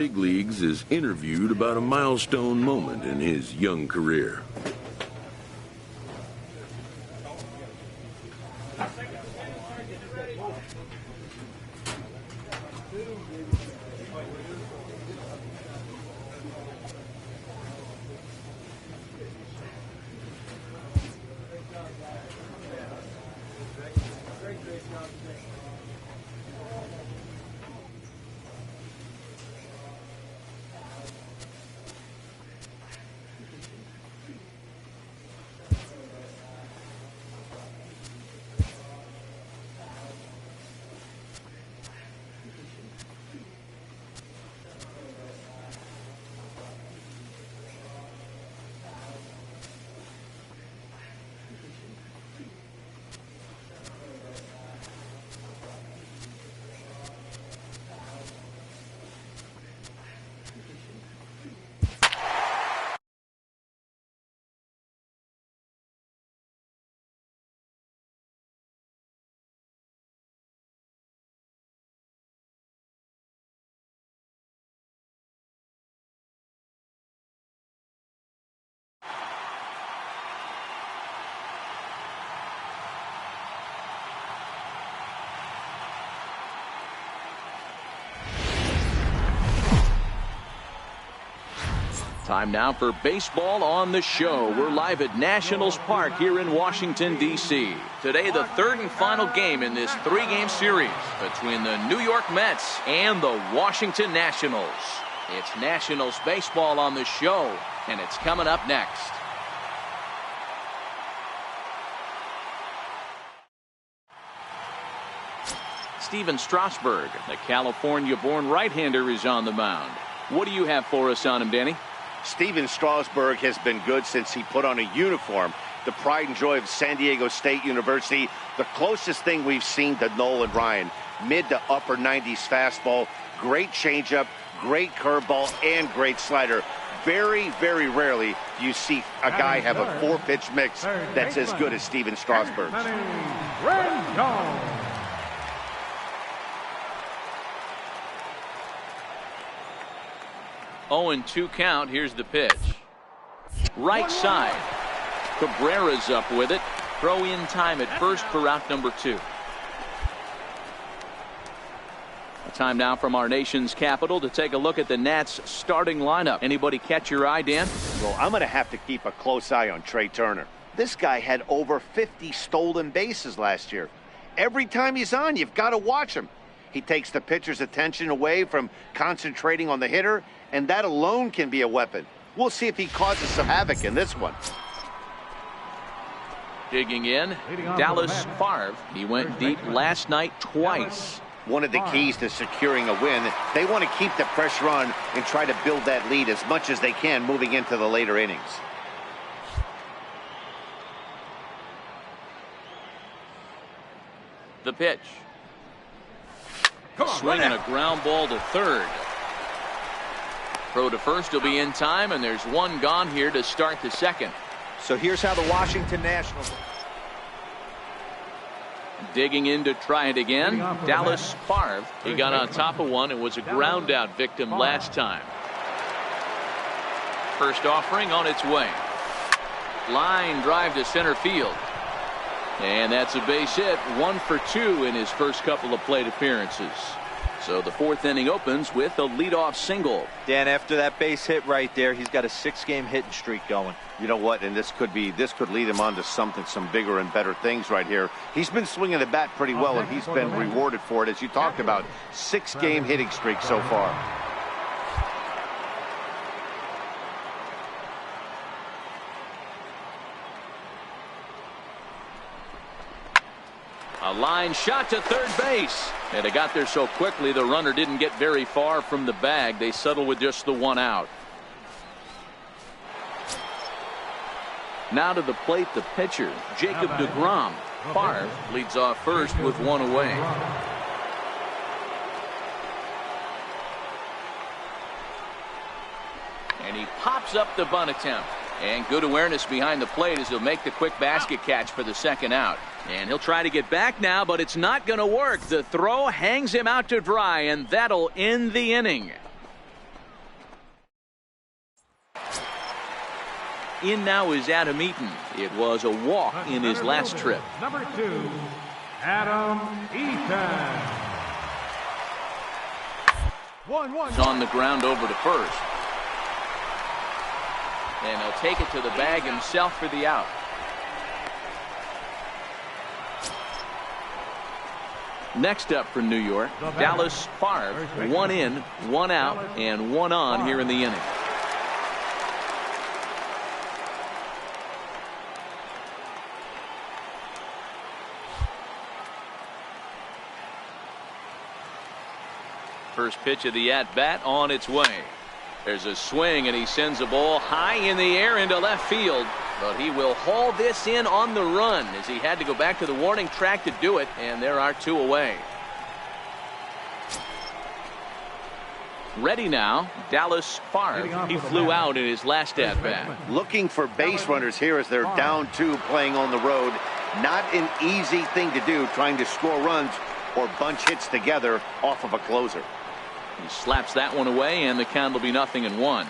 Big leagues is interviewed about a milestone moment in his young career. Time now for baseball on the show. We're live at Nationals Park here in Washington, D.C. Today, the third and final game in this three-game series between the New York Mets and the Washington Nationals. It's Nationals baseball on the show, and it's coming up next. Steven Strasburg, the California-born right-hander, is on the mound. What do you have for us on him, Danny? Steven Strasburg has been good since he put on a uniform. The pride and joy of San Diego State University. The closest thing we've seen to Nolan Ryan. Mid to upper 90s fastball. Great changeup, great curveball, and great slider. Very, very rarely do you see a guy have a four-pitch mix that's as good as Steven Strasburg. 0-2 count. Here's the pitch. Right side. Cabrera's up with it. Throw in time at first for out number 2. A time now from our nation's capital to take a look at the Nats starting lineup. Anybody catch your eye, Dan? Well, I'm going to have to keep a close eye on Trey Turner. This guy had over 50 stolen bases last year. Every time he's on, you've got to watch him. He takes the pitcher's attention away from concentrating on the hitter, and that alone can be a weapon. We'll see if he causes some havoc in this one. Digging in, Dallas Favre. He went deep last night twice. One of the keys to securing a win, they want to keep the pressure on and try to build that lead as much as they can moving into the later innings. The pitch. Swinging a ground ball to third. Throw to first will be in time, and there's one gone here to start the second. So here's how the Washington Nationals. Digging in to try it again. Dallas Favre. He got on top of one and was a ground out victim last time. First offering on its way. Line drive to center field. And that's a base hit. 1 for 2 in his first couple of plate appearances. So the fourth inning opens with a leadoff single. Dan, after that base hit right there, he's got a 6-game hitting streak going. You know what? And this could lead him on to some bigger and better things right here. He's been swinging the bat pretty well, and he's been rewarded for it, as you talked about. 6-game hitting streak so far. A line shot to third base. And it got there so quickly the runner didn't get very far from the bag. They settled with just the one out. Now to the plate, the pitcher, Jacob deGrom. Favre leads off first with one away. And he pops up the bunt attempt. And good awareness behind the plate as he'll make the quick basket catch for the second out. And he'll try to get back now, but it's not going to work. The throw hangs him out to dry, and that'll end the inning. In now is Adam Eaton. It was a walk in his last trip. Number 2, Adam Eaton. 1-1. He's on the ground over to first. And he'll take it to the bag himself for the out. Next up for New York, Dallas Favre. 1 in, 1 out, and 1 on here in the inning. First pitch of the at-bat on its way. There's a swing, and he sends a ball high in the air into left field. But he will haul this in on the run as he had to go back to the warning track to do it, and there are 2 away. Ready now, Dallas Favre. He flew out in his last at-bat. Looking for base runners here as they're down 2 playing on the road. Not an easy thing to do, trying to score runs or bunch hits together off of a closer. He slaps that one away, and the count will be 0-1.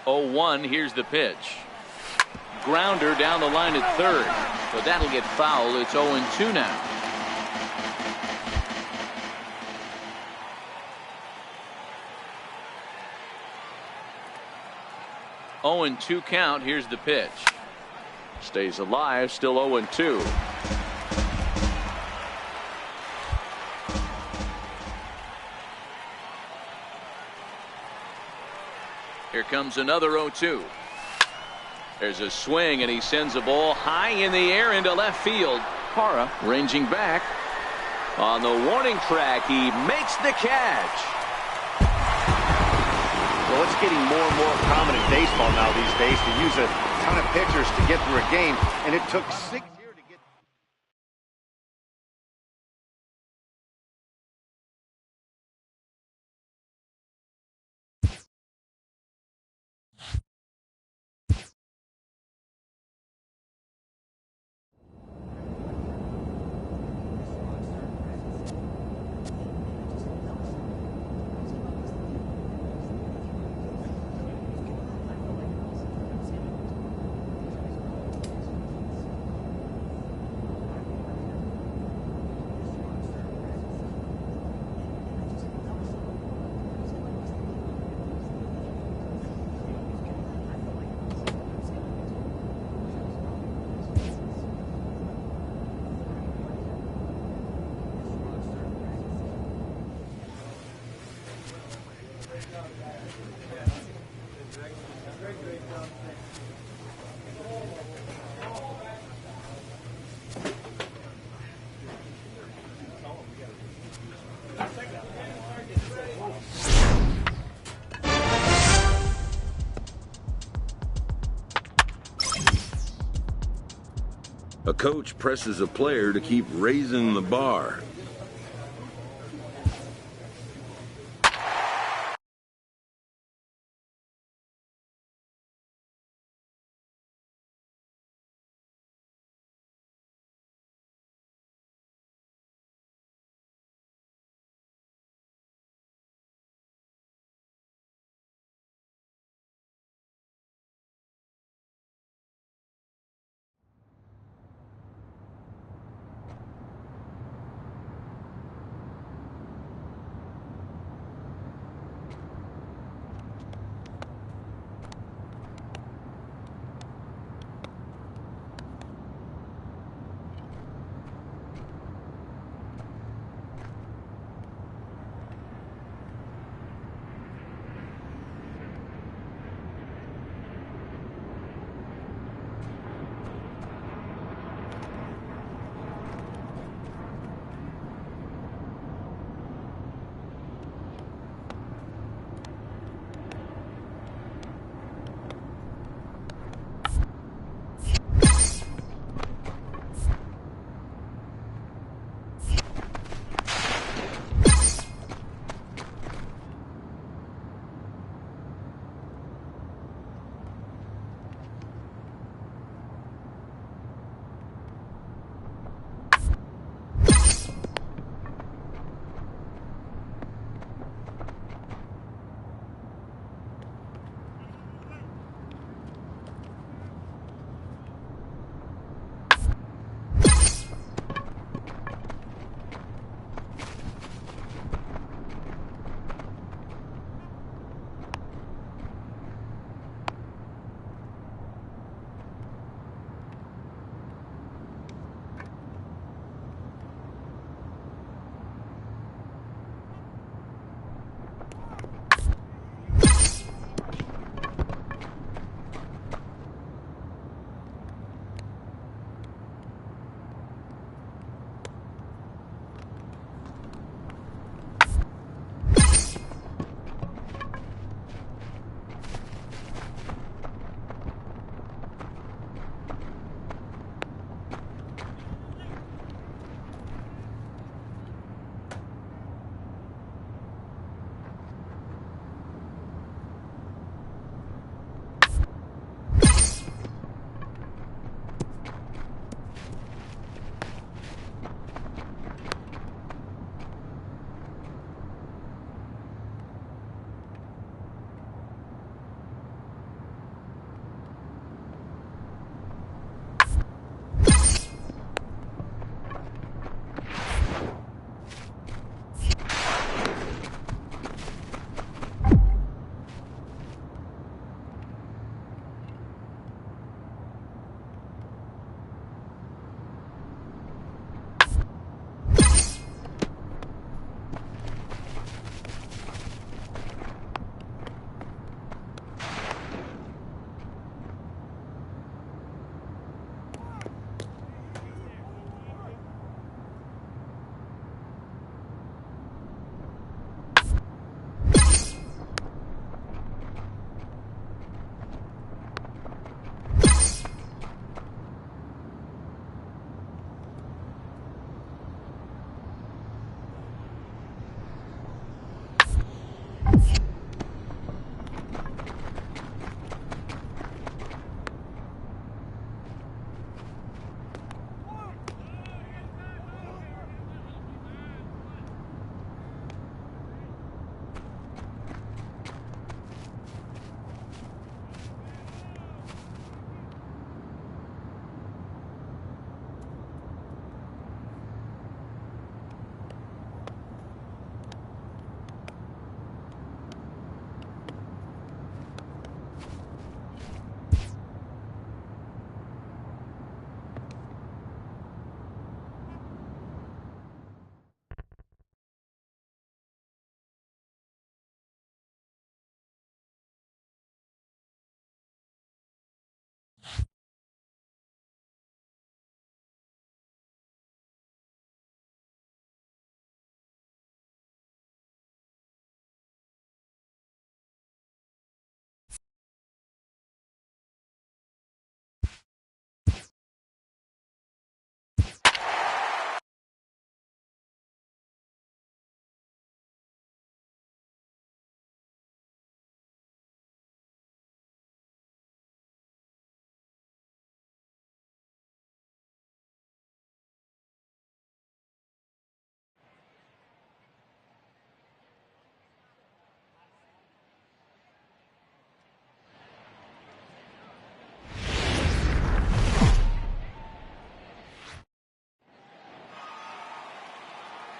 0-1. Here's the pitch. Grounder down the line at third, but that'll get foul. It's 0-2 now. Oh, and 2 count. Here's the pitch. Stays alive, still 0-2. Here comes another 0-2. There's a swing, and he sends a ball high in the air into left field. Parra ranging back. On the warning track, he makes the catch. Well, it's getting more and more common in baseball now these days to use a ton of pitchers to get through a game, and it took 6 years to get. A coach presses a player to keep raising the bar.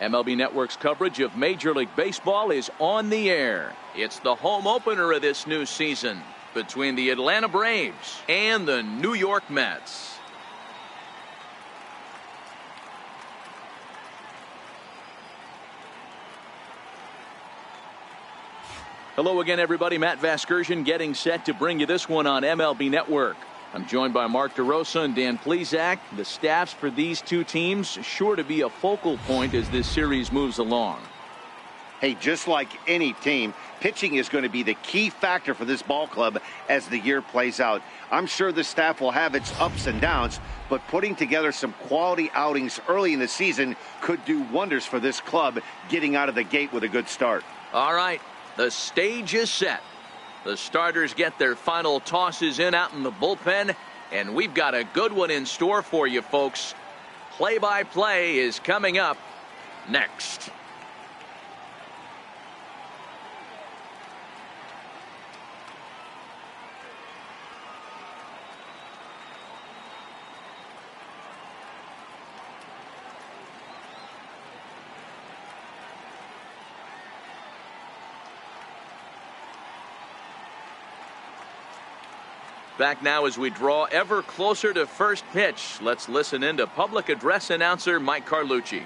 MLB Network's coverage of Major League Baseball is on the air. It's the home opener of this new season between the Atlanta Braves and the New York Mets. Hello again, everybody. Matt Vasgersian getting set to bring you this one on MLB Network. I'm joined by Mark DeRosa and Dan Plesac. The staffs for these two teams sure to be a focal point as this series moves along. Hey, just like any team, pitching is going to be the key factor for this ball club as the year plays out. I'm sure the staff will have its ups and downs, but putting together some quality outings early in the season could do wonders for this club getting out of the gate with a good start. All right, the stage is set. The starters get their final tosses in out in the bullpen, and we've got a good one in store for you folks. Play-by-play is coming up next. Back now as we draw ever closer to first pitch. Let's listen in to public address announcer Mike Carlucci.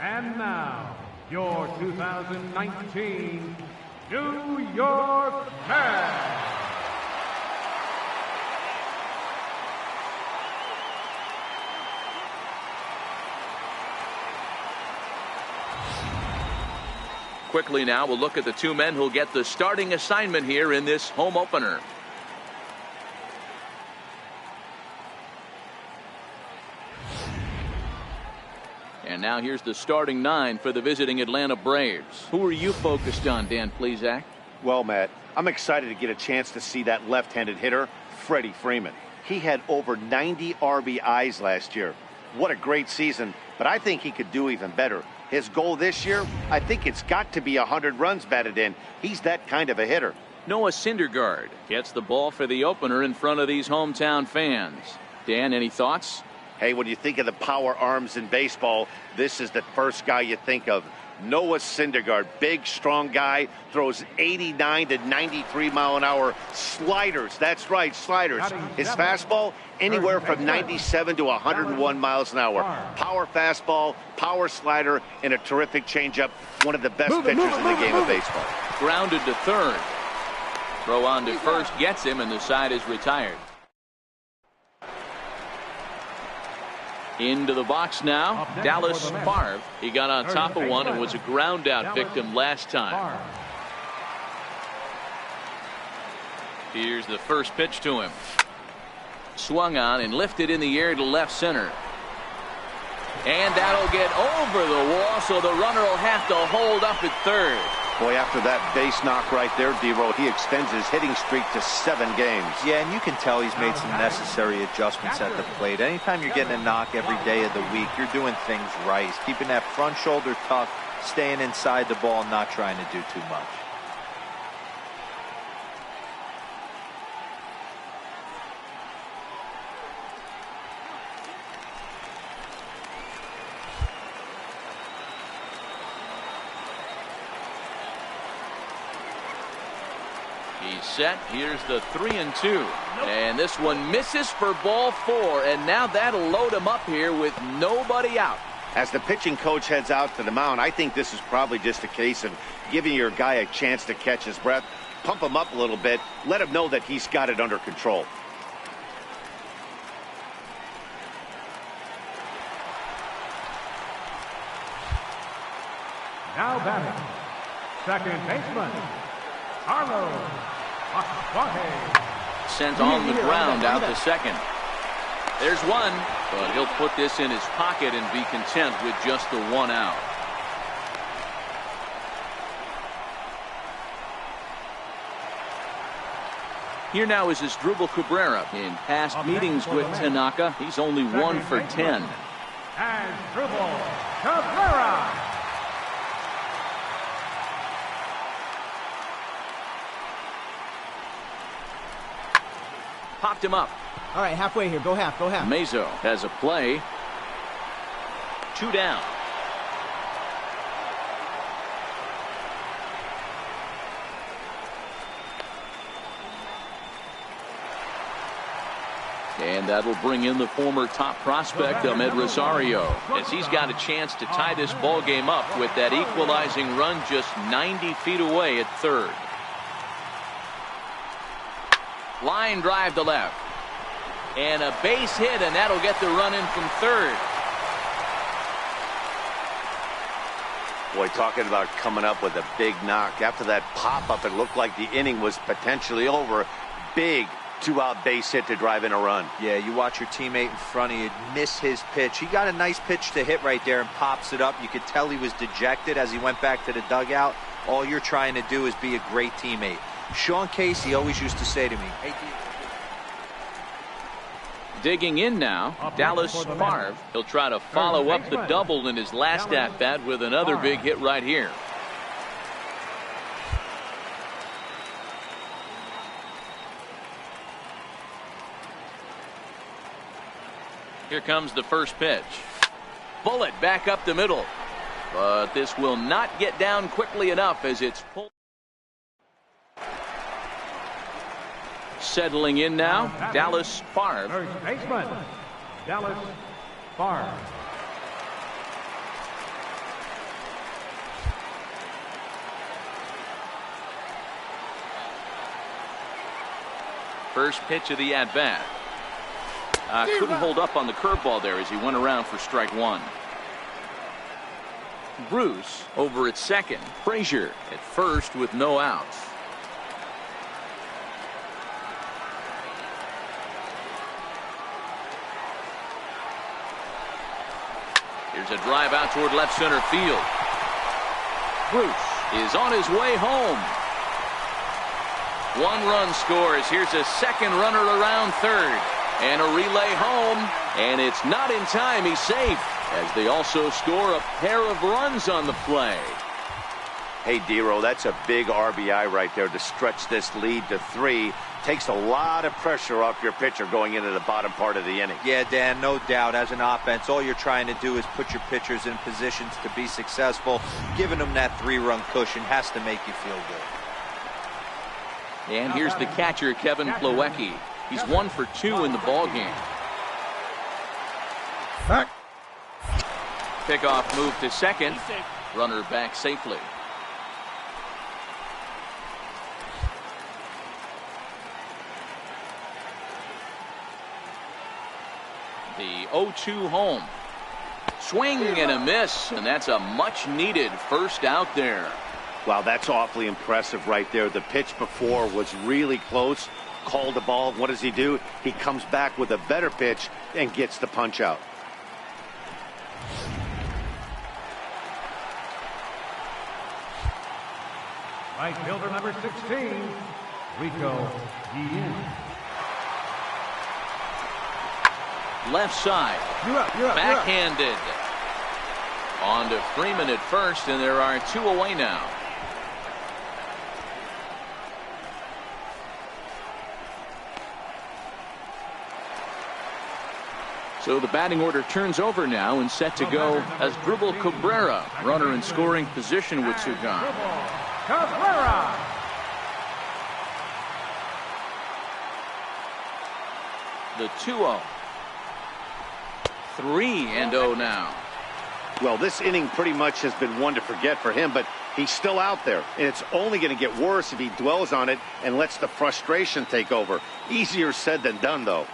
And now, your 2019 New York Mets. Quickly now, we'll look at the two men who'll get the starting assignment here in this home opener. And now here's the starting nine for the visiting Atlanta Braves. Who are you focused on, Dan Plesac? Well, Matt, I'm excited to get a chance to see that left-handed hitter, Freddie Freeman. He had over 90 RBIs last year. What a great season, but I think he could do even better. His goal this year, I think it's got to be 100 runs batted in. He's that kind of a hitter. Noah Syndergaard gets the ball for the opener in front of these hometown fans. Dan, any thoughts? Hey, when you think of the power arms in baseball, this is the first guy you think of. Noah Syndergaard, big, strong guy, throws 89 to 93 mile an hour sliders. That's right, sliders. His fastball, anywhere from 97 to 101 miles an hour. Power fastball, power slider, and a terrific changeup. One of the best pitchers in the game of baseball. Grounded to third. Throw on to first gets him, and the side is retired. Into the box now, Dallas Favre. He got on top of one and was a ground out victim last time. Here's the first pitch to him. Swung on and lifted in the air to left center. And that'll get over the wall, so the runner will have to hold up at third. Boy, after that base knock right there, D-Roll, he extends his hitting streak to 7 games. Yeah, and you can tell he's made some necessary adjustments at the plate. Anytime you're getting a knock every day of the week, you're doing things right. He's keeping that front shoulder tucked, staying inside the ball, not trying to do too much. He's set. Here's the 3-2. And this one misses for ball 4. And now that'll load him up here with nobody out. As the pitching coach heads out to the mound, I think this is probably just a case of giving your guy a chance to catch his breath, pump him up a little bit, let him know that he's got it under control. Now batting, second baseman, Carlos Asante. Sent on the ground out to second. There's one, but he'll put this in his pocket and be content with just the 1 out. Here now is Asdrubal Cabrera. In past meetings with Tanaka, he's only 1 for 10. Asdrubal Cabrera. Popped him up. All right, halfway here. Go half. Go half. Mazo has a play. 2 down. And that will bring in the former top prospect, Ahmed Rosario, as he's got a chance to tie this ball game up with that equalizing run just 90 feet away at third. Line drive to left. And a base hit, and that'll get the run in from third. Boy, talking about coming up with a big knock. After that pop-up, it looked like the inning was potentially over. Big 2-out base hit to drive in a run. Yeah, you watch your teammate in front of you miss his pitch. He got a nice pitch to hit right there and pops it up. You could tell he was dejected as he went back to the dugout. All you're trying to do is be a great teammate. Sean Casey always used to say to me, hey, digging in now, Dallas Favre. He'll try to follow up the double in his last at-bat with another big hit right here. Here comes the first pitch. Bullet back up the middle. But this will not get down quickly enough as it's pulled. Settling in now, Dallas Favre. First baseman, Dallas Favre. First pitch of the at-bat. Couldn't hold up on the curveball there as he went around for strike one. Bruce over at second. Frazier at first with no outs. Here's a drive out toward left center field. Bruce is on his way home. 1 run scores. Here's a second runner around third. And a relay home. And it's not in time. He's safe. As they also score a pair of runs on the play. Hey, Dero, that's a big RBI right there to stretch this lead to 3. Takes a lot of pressure off your pitcher going into the bottom part of the inning. Yeah, Dan, no doubt. As an offense, all you're trying to do is put your pitchers in positions to be successful. Giving them that 3-run cushion has to make you feel good. And here's the catcher, Kevin Plawecki. He's 1 for 2 in the ball game. Pickoff move to second. Runner back safely. The 0-2 home. Swing and a miss, and that's a much-needed first out there. Wow, that's awfully impressive right there. The pitch before was really close. Called the ball. What does he do? He comes back with a better pitch and gets the punch out. Right fielder number 16, Rico Guillen. Left side. Backhanded. On to Freeman at first, and there are 2 away now. So the batting order turns over now and set to go as Dribble Cabrera, runner in scoring position with Sugan. Cabrera. The 2-0. 3-0 now. Well, this inning pretty much has been one to forget for him, but he's still out there, and it's only going to get worse if he dwells on it and lets the frustration take over. Easier said than done, though.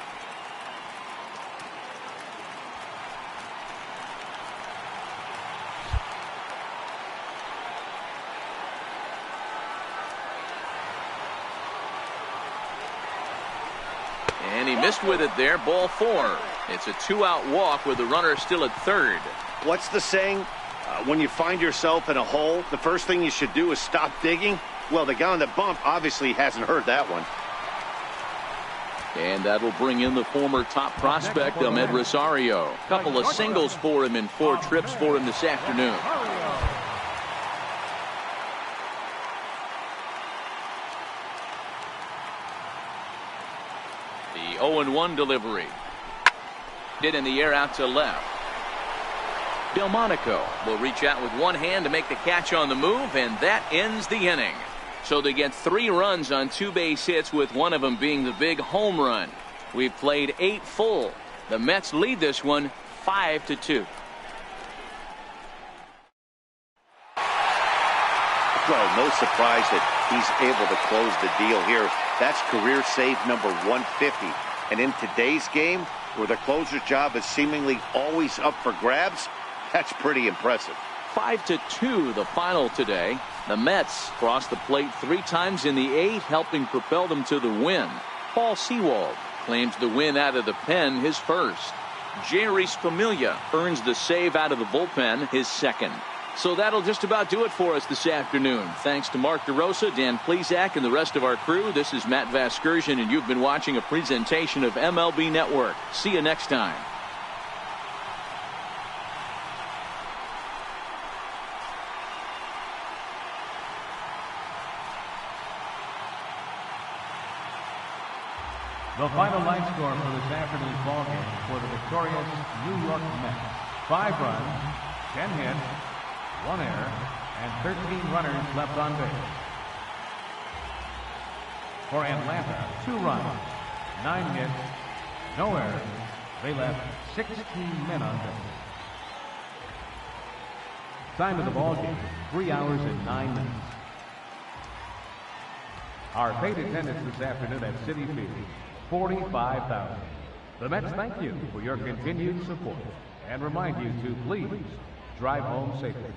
And he missed with it there, ball 4. It's a 2-out walk with the runner still at third. What's the saying? When you find yourself in a hole, the first thing you should do is stop digging. Well, the guy on the bump obviously hasn't heard that one. And that will bring in the former top prospect, Ahmed Rosario. Couple of singles for him in 4 trips for him this afternoon. The 0-1 delivery. Hit in the air out to left. Delmonico will reach out with one hand to make the catch on the move, and that ends the inning. So they get 3 runs on 2 base hits, with one of them being the big home run. We've played 8 full. The Mets lead this one 5-2. Well, no surprise that he's able to close the deal here. That's career save number 150. And in today's game, where the closer's job is seemingly always up for grabs, that's pretty impressive. 5-2 the final today. The Mets crossed the plate 3 times in the 8th, helping propel them to the win. Paul Sewald claims the win out of the pen, his first. Jerry Familia earns the save out of the bullpen, his second. So that'll just about do it for us this afternoon. Thanks to Mark DeRosa, Dan Plesac, and the rest of our crew. This is Matt Vasgersian, and you've been watching a presentation of MLB Network. See you next time. The final line score for this afternoon's ballgame for the victorious New York Mets: 5 runs, 10 hits, 1 error, and 13 runners left on base. For Atlanta, 2 runs, 9 hits, no errors. They left 16 men on base. Time of the ballgame, 3 hours and 9 minutes. Our paid attendance this afternoon at Citi Field, 45,000. The Mets thank you for your continued support and remind you to please drive home safely.